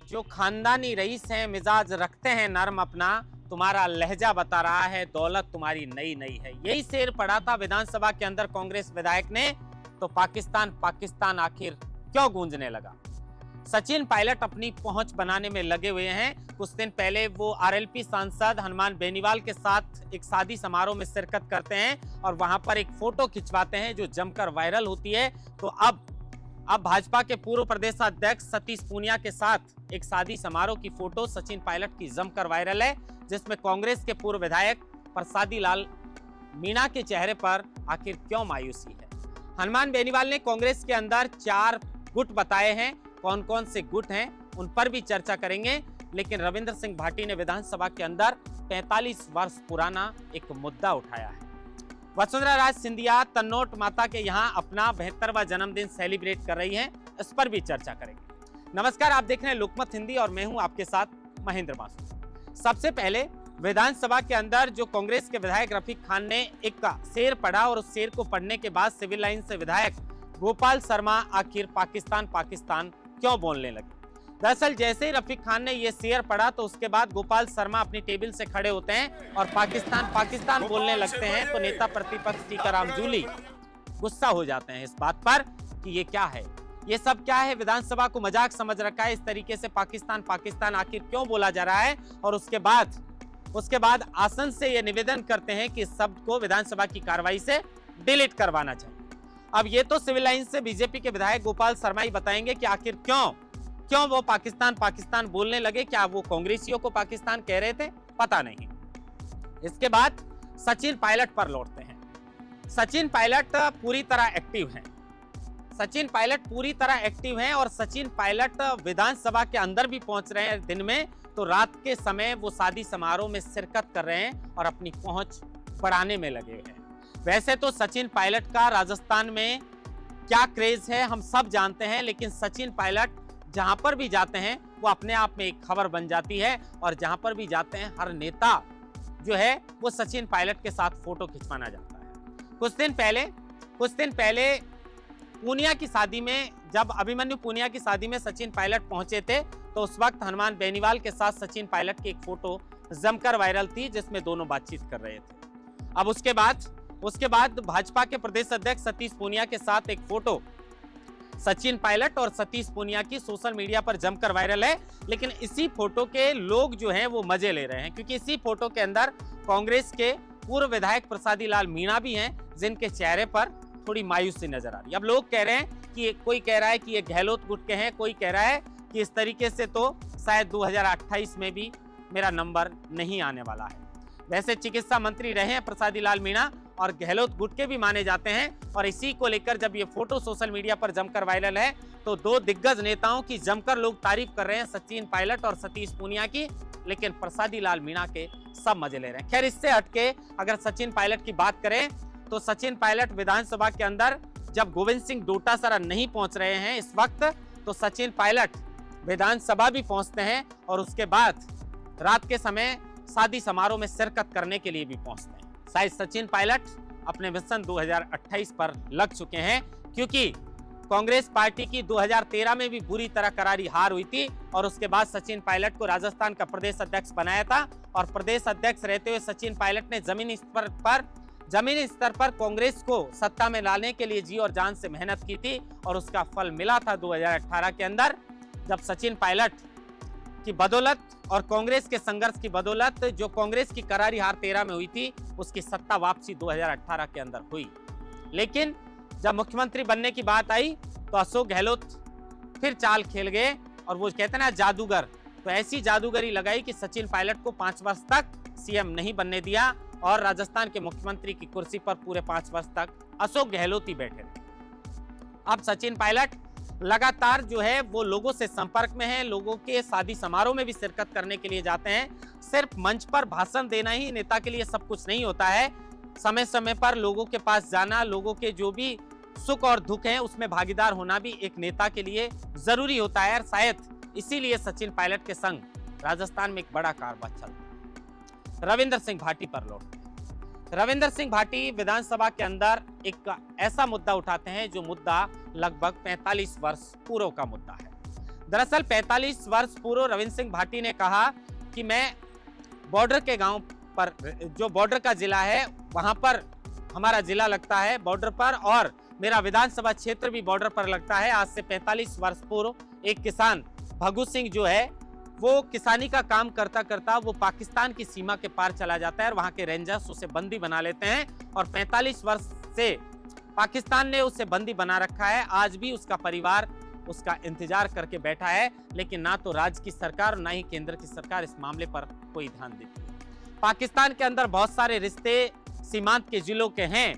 जो खानदानी रईस हैं, मिजाज रखते हैं नर्म अपना, तुम्हारा लहजा बता रहा है दौलत तुम्हारी नई नई है। यही शेर पड़ा था विधानसभा के अंदर कांग्रेस विधायक ने, तो पाकिस्तान पाकिस्तान आखिर क्यों गूंजने लगा। सचिन पायलट अपनी पहुंच बनाने में लगे हुए हैं। कुछ दिन पहले वो आरएलपी सांसद हनुमान बेनीवाल के साथ एक शादी समारोह में शिरकत करते हैं और वहां पर एक फोटो खिंचवाते हैं जो जमकर वायरल होती है। तो अब भाजपा के पूर्व प्रदेश अध्यक्ष सतीश पूनिया के साथ एक शादी समारोह की फोटो सचिन पायलट की जमकर वायरल है, जिसमें कांग्रेस के पूर्व विधायक प्रसादी लाल मीणा के चेहरे पर आखिर क्यों मायूसी है। हनुमान बेनीवाल ने कांग्रेस के अंदर 4 गुट बताए हैं। कौन कौन से गुट हैं उन पर भी चर्चा करेंगे, लेकिन रविंद्र सिंह भाटी ने विधानसभा के अंदर 45 वर्ष पुराना एक मुद्दा उठाया है। वसुंधरा राजे सिंधिया तन्नोट माता के यहाँ अपना 72वां जन्मदिन सेलिब्रेट कर रही हैं, इस पर भी चर्चा करेंगे। नमस्कार, आप देख रहे हैं लोकमत हिंदी और मैं हूं आपके साथ महेंद्र बासु। सबसे पहले विधानसभा के अंदर जो कांग्रेस के विधायक रफीक खान ने एक शेर पढ़ा और उस शेर को पढ़ने के बाद सिविल लाइन से विधायक गोपाल शर्मा आखिर पाकिस्तान पाकिस्तान क्यों बोलने लगे। दरअसल जैसे ही रफीक खान ने यह शेर पढ़ा तो उसके बाद गोपाल शर्मा अपनी टेबल से खड़े होते हैं और पाकिस्तान पाकिस्तान बोलने लगते हैं। तो नेता प्रतिपक्ष टीकाराम जूली गुस्सा हो जाते हैं इस बात पर कि ये क्या है, ये सब क्या है, विधानसभा को मजाक समझ रखा है, इस तरीके से पाकिस्तान पाकिस्तान आखिर क्यों बोला जा रहा है। और उसके बाद आसन से ये निवेदन करते हैं कि इस शब्द को विधानसभा की कार्रवाई से डिलीट करवाना चाहिए। अब ये तो सिविल लाइन से बीजेपी के विधायक गोपाल शर्मा ही बताएंगे कि आखिर क्यों वो पाकिस्तान पाकिस्तान बोलने लगे। क्या वो कांग्रेसियों को पाकिस्तान कह रहे थे, पता नहीं। इसके बाद सचिन पायलट पर लौटते हैं। सचिन पायलट पूरी तरह एक्टिव हैं। सचिन पायलट पूरी तरह एक्टिव हैं और सचिन पायलट विधानसभा के अंदर भी पहुंच रहे हैं। दिन में तो रात के समय वो शादी समारोह में शिरकत कर रहे हैं और अपनी पहुंच बढ़ाने में लगे हुए हैं। वैसे तो सचिन पायलट का राजस्थान में क्या क्रेज है हम सब जानते हैं, लेकिन सचिन पायलट जहां पर भी जाते हैं वो अपने आप में एक खबर बन जाती है और जहां पर भी जाते हैं हर नेता जो है वो सचिन पायलट के साथ फोटो खिंचवाना जाता है। कुछ दिन पहले पूनिया की शादी में, जब अभिमन्यु पूनिया की शादी में सचिन पायलट पहुंचे थे तो उस वक्त हनुमान बेनीवाल के साथ सचिन पायलट की एक फोटो जमकर वायरल थी जिसमें दोनों बातचीत कर रहे थे। अब उसके बाद भाजपा के प्रदेश अध्यक्ष सतीश पूनिया के साथ एक फोटो सचिन पायलट और सतीश पूनिया की सोशल मीडिया पर जमकर वायरल है। लेकिन इसी फोटो के लोग जो हैं वो मजे ले रहे हैं, क्योंकि इसी फोटो के अंदर कांग्रेस के पूर्व विधायक प्रसादी लाल मीणा भी हैं, जिनके चेहरे पर थोड़ी मायूसी नजर आ रही है। अब लोग कह रहे हैं कि कोई कह रहा है कि ये गहलोत गुट के हैं, कोई कह रहा है कि इस तरीके से तो शायद 2028 में भी मेरा नंबर नहीं आने वाला है। वैसे चिकित्सा मंत्री रहे हैं प्रसादी लाल मीणा और गहलोत गुट के भी माने जाते हैं, और इसी को लेकर जब ये फोटो सोशल मीडिया पर जमकर वायरल है तो 2 दिग्गज नेताओं की जमकर लोग तारीफ कर रहे हैं, सचिन पायलट और सतीश पूनिया की, लेकिन प्रसादी लाल मीणा के सब मजे ले रहे हैं। खैर, इससे हटके अगर सचिन पायलट की बात करें तो सचिन पायलट विधानसभा के अंदर जब गोविंद सिंह डोटासरा नहीं पहुंच रहे हैं इस वक्त, तो सचिन पायलट विधानसभा भी पहुंचते हैं और उसके बाद रात के समय शादी समारोह में शिरकत करने के लिए भी पहुंचते हैं। शायद सचिन पायलट अपने मिशन 2028 पर लग चुके हैं, क्योंकि कांग्रेस पार्टी की 2013 में भी बुरी तरह करारी हार हुई थी और उसके बाद सचिन पायलट को राजस्थान का प्रदेश अध्यक्ष बनाया था और प्रदेश अध्यक्ष रहते हुए सचिन पायलट ने जमीनी स्तर पर कांग्रेस को सत्ता में लाने के लिए जी और जान से मेहनत की थी और उसका फल मिला था 2018 के अंदर, जब सचिन पायलट की बदौलत और कांग्रेस के संघर्ष की बदौलत जो कांग्रेस की करारी हार 13 में हुई थी उसकी सत्ता वापसी 2018 के अंदर हुई। लेकिन जब मुख्यमंत्री बनने की बात आई तो अशोक गहलोत फिर चाल खेल गए और वो कहते हैं ना जादूगर, तो ऐसी जादूगरी लगाई कि सचिन पायलट को 5 वर्ष तक सीएम नहीं बनने दिया और राजस्थान के मुख्यमंत्री की कुर्सी पर पूरे 5 वर्ष तक अशोक गहलोत ही बैठे रहे। अब सचिन पायलट लगातार जो है वो लोगों से संपर्क में है, लोगों के शादी समारोह में भी शिरकत करने के लिए जाते हैं। सिर्फ मंच पर भाषण देना ही नेता के लिए सब कुछ नहीं होता है, समय समय पर लोगों के पास जाना, लोगों के जो भी सुख और दुख हैं उसमें भागीदार होना भी एक नेता के लिए जरूरी होता है। शायद इसीलिए सचिन पायलट के संग राजस्थान में एक बड़ा कारवां चल रहा है। रविंद्र सिंह भाटी पर लौटते हैं। रविंद्र सिंह भाटी विधानसभा के अंदर एक ऐसा मुद्दा उठाते हैं जो मुद्दा लगभग 45 वर्ष पूर्व का मुद्दा है। दरअसल 45 वर्ष पूर्व रविंद्र सिंह भाटी ने कहा कि मैं बॉर्डर के गांव पर, जो बॉर्डर का जिला है वहां पर हमारा जिला लगता है बॉर्डर पर, और मेरा विधानसभा क्षेत्र भी बॉर्डर पर लगता है। आज से 45 वर्ष पूर्व एक किसान भगू सिंह जो है वो किसानी का काम करता करता वो पाकिस्तान की सीमा के पार चला जाता है और वहां के रेंजर्स उसे बंदी बना लेते हैं और 45 वर्ष से पाकिस्तान ने उसे बंदी बना रखा है। आज भी उसका परिवार उसका इंतजार करके बैठा है, लेकिन ना तो राज्य की सरकार और ना ही केंद्र की सरकार इस मामले पर कोई ध्यान देती है। पाकिस्तान के अंदर बहुत सारे रिश्ते सीमांत के जिलों के हैं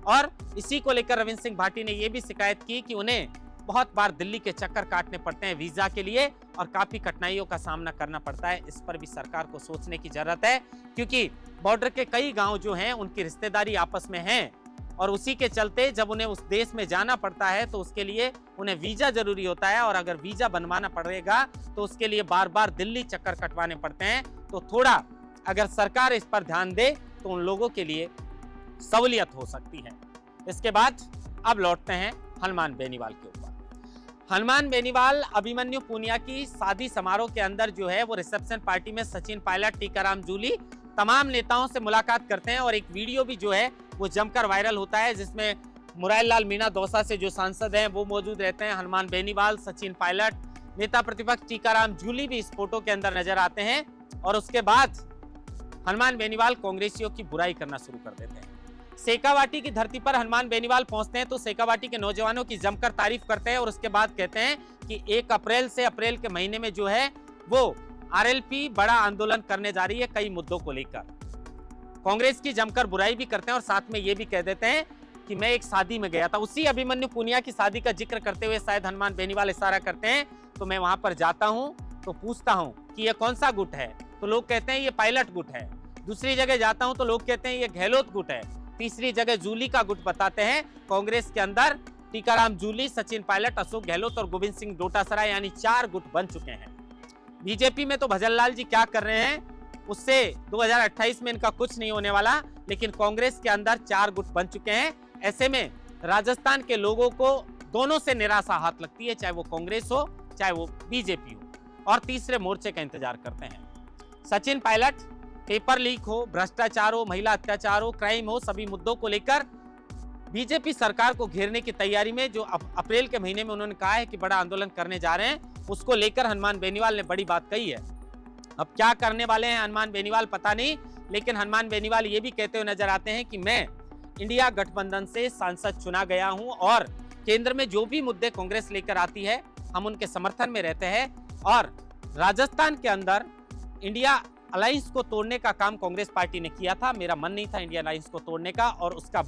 और इसी को लेकर रविंद्र सिंह भाटी ने यह भी शिकायत की कि उन्हें बहुत बार दिल्ली के चक्कर काटने पड़ते हैं वीजा के लिए और काफी कठिनाइयों का सामना करना पड़ता है। इस पर भी सरकार को सोचने की जरूरत है, क्योंकि बॉर्डर के कई गांव जो हैं उनकी रिश्तेदारी आपस में है और उसी के चलते जब उन्हें उस देश में जाना पड़ता है तो उसके लिए उन्हें वीजा जरूरी होता है और अगर वीजा बनवाना पड़ेगा तो उसके लिए बार बार दिल्ली चक्कर कटवाने पड़ते हैं। तो थोड़ा अगर सरकार इस पर ध्यान दे तो उन लोगों के लिए सहूलियत हो सकती है। इसके बाद अब लौटते हैं हनुमान बेनीवाल के ऊपर। हनुमान बेनीवाल अभिमन्यु पूनिया की शादी समारोह के अंदर जो है वो रिसेप्शन पार्टी में सचिन पायलट, टीकाराम जूली तमाम नेताओं से मुलाकात करते हैं और एक वीडियो भी जो है वो जमकर वायरल होता है जिसमें मुरारी लाल मीणा दौसा से जो सांसद हैं वो मौजूद रहते हैं। हनुमान बेनीवाल, सचिन पायलट, नेता प्रतिपक्ष टीकाराम जूली भी इस फोटो के अंदर नजर आते हैं और उसके बाद हनुमान बेनीवाल कांग्रेसियों की बुराई करना शुरू कर देते हैं। शेखावाटी की धरती पर हनुमान बेनीवाल पहुंचते हैं तो शेखावाटी के नौजवानों की जमकर तारीफ करते हैं और उसके बाद कहते हैं कि 1 अप्रैल से अप्रैल के महीने में जो है वो आरएलपी बड़ा आंदोलन करने जा रही है कई मुद्दों को लेकर। कांग्रेस की जमकर बुराई भी करते हैं और साथ में ये भी कह देते हैं कि मैं एक शादी में गया था, उसी अभिमन्यु पूनिया की शादी का जिक्र करते हुए शायद हनुमान बेनीवाल इशारा करते हैं, तो मैं वहां पर जाता हूं तो पूछता हूं कि ये कौन सा गुट है, तो लोग कहते हैं ये पायलट गुट है। दूसरी जगह जाता हूं तो लोग कहते हैं ये गहलोत गुट है। तीसरी जगह जूली का गुट बताते हैं। कांग्रेस के अंदर टीकाराम जूली, सचिन पायलट, अशोक गहलोत और गोविंद सिंह डोटासरा यानी 4 गुट बन चुके हैं। बीजेपी में तो भजनलाल जी क्या कर रहे हैं उससे 2028 में इनका कुछ नहीं होने वाला, लेकिन कांग्रेस के अंदर 4 गुट बन चुके हैं। ऐसे में राजस्थान के लोगों को दोनों से निराशा हाथ लगती है, चाहे वो कांग्रेस हो चाहे वो बीजेपी हो, और तीसरे मोर्चे का इंतजार करते हैं। सचिन पायलट पेपर लीक हो, भ्रष्टाचार हो, महिला अत्याचार हो, क्राइम हो, सभी मुद्दों को लेकर बीजेपी सरकार को घेरने की तैयारी में जो अप्रैल के महीने में उन्होंने कहा है कि बड़ा आंदोलन करने जा रहे हैं, उसको लेकर हनुमान बेनीवाल ने बड़ी बात कही है। अब क्या करने वाले हैं हनुमान बेनीवाल पता नहीं, लेकिन हनुमान बेनीवाल ये भी कहते हुए नजर आते हैं कि मैं इंडिया गठबंधन से सांसद चुना गया हूं और केंद्र में जो भी मुद्दे कांग्रेस लेकर आती है हम उनके समर्थन में रहते हैं और राजस्थान के अंदर इंडिया अलायंस को तोड़ने का काम कांग्रेस पार्टी ने किया था। मेरा मन नहीं था इंडिया अलायंस को तोड़ने का और उसका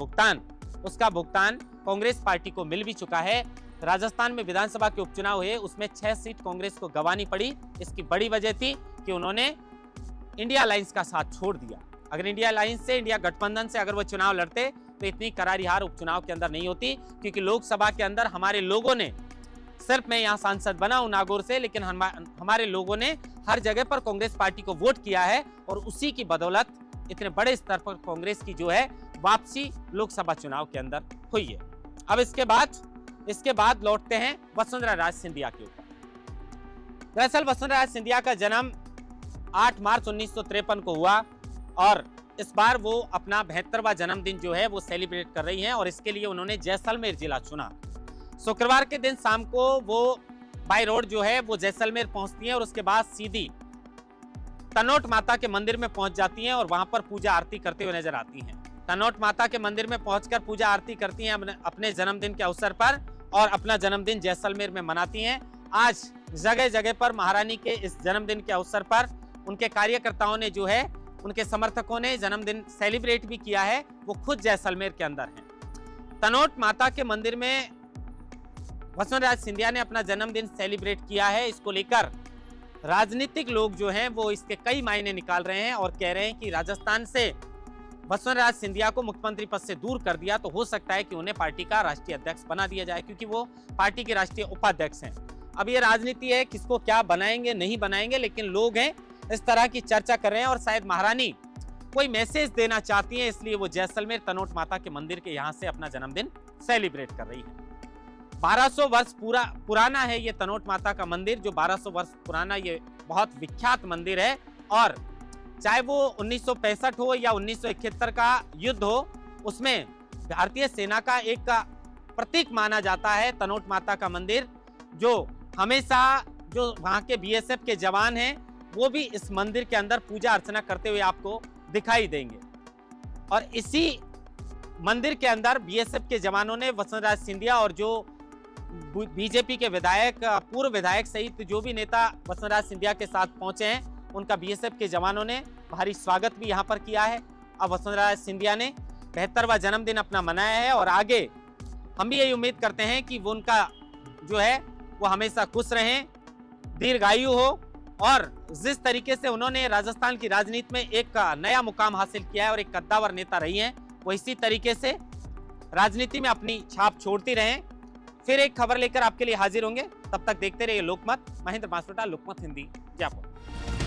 भुगतान कांग्रेस पार्टी को मिल भी चुका है। राजस्थान में विधानसभा के उपचुनाव हुए, उसमें 6 सीट कांग्रेस को गंवानी पड़ी। इसकी बड़ी वजह थी कि उन्होंने इंडिया अलायंस का साथ छोड़ दिया। अगर इंडिया अलायंस से, इंडिया गठबंधन से अगर वो चुनाव लड़ते तो इतनी करारी हार उपचुनाव के अंदर नहीं होती, क्योंकि लोकसभा के अंदर हमारे लोगों ने, सिर्फ मैं यहाँ सांसद बना हूं नागौर से, लेकिन हमारे लोगों ने हर जगह पर कांग्रेस पार्टी को वोट किया है और उसी की बदौलत इतने बड़े स्तर पर कांग्रेस की जो है वापसी लोकसभा चुनाव के अंदर हुई है। अब इसके बाद लौटते हैं वसुंधरा राजे सिंधिया के ऊपर। दरअसल वसुंधरा राजे सिंधिया का जन्म 8 मार्च 1953 को हुआ और इस बार वो अपना 72वां जन्मदिन जो है वो सेलिब्रेट कर रही हैं और इसके लिए उन्होंने जैसलमेर जिला चुना। शुक्रवार के दिन शाम को वो बाय रोड जो है वो जैसलमेर पहुंचती हैं और उसके बाद सीधी तनोट माता के मंदिर में पहुंच जाती हैं और वहां पर पूजा आरती करते हुए नजर आती हैं। तनोट माता के मंदिर में पहुंचकर पूजा आरती करती हैं अपने जन्मदिन के अवसर पर और अपना जन्मदिन जैसलमेर में मनाती हैं। आज जगह जगह पर महारानी के इस जन्मदिन के अवसर पर उनके कार्यकर्ताओं ने जो है, उनके समर्थकों ने जन्मदिन सेलिब्रेट भी किया है, वो खुद जैसलमेर के अंदर हैं। तनोट माता के मंदिर में वसुंधरा राजे सिंधिया ने अपना जन्मदिन सेलिब्रेट किया है। इसको लेकर राजनीतिक लोग जो हैं वो इसके कई मायने निकाल रहे हैं और कह रहे हैं कि राजस्थान से वसुंधरा राजे सिंधिया को मुख्यमंत्री पद से दूर कर दिया तो हो सकता है कि उन्हें पार्टी का राष्ट्रीय अध्यक्ष बना दिया जाए, क्योंकि वो पार्टी के राष्ट्रीय उपाध्यक्ष हैं। अब ये राजनीति है, किसको क्या बनाएंगे नहीं बनाएंगे, लेकिन लोग हैं इस तरह की चर्चा कर रहे हैं और शायद महारानी कोई मैसेज देना चाहती हैं, इसलिए वो जैसलमेर तनोट माता के मंदिर के यहाँ से अपना जन्मदिन सेलिब्रेट कर रही है। 1200 वर्ष पुराना है ये तनोट माता का मंदिर, जो 1200 वर्ष पुराना ये बहुत विख्यात मंदिर है। और चाहे वो 1965 हो या 1971 का युद्ध हो, उसमें भारतीय सेना का एक प्रतीक माना जाता है तनोट माता का मंदिर, जो हमेशा जो वहाँ के बीएसएफ के जवान हैं वो भी इस मंदिर के अंदर पूजा अर्चना करते हुए आपको दिखाई देंगे। और इसी मंदिर के अंदर बीएसएफ के जवानों ने वसुंधरा सिंधिया और जो बीजेपी के विधायक, पूर्व विधायक सहित जो भी नेता वसुंधरा सिंधिया के साथ पहुंचे हैं, उनका बीएसएफ के जवानों ने भारी स्वागत भी यहां पर किया है। अब वसुंधरा सिंधिया ने 72वां जन्मदिन अपना मनाया है और आगे हम भी यही उम्मीद करते हैं कि वो उनका जो है वो हमेशा खुश रहें, दीर्घायु हो। और जिस तरीके से उन्होंने राजस्थान की राजनीति में एक नया मुकाम हासिल किया है और एक कद्दावर नेता रही हैं, वो इसी तरीके से राजनीति में अपनी छाप छोड़ती रहें। फिर एक खबर लेकर आपके लिए हाजिर होंगे, तब तक देखते रहिए लोकमत। महेंद्र बांसवाड़ा, लोकमत हिंदी, जयपुर।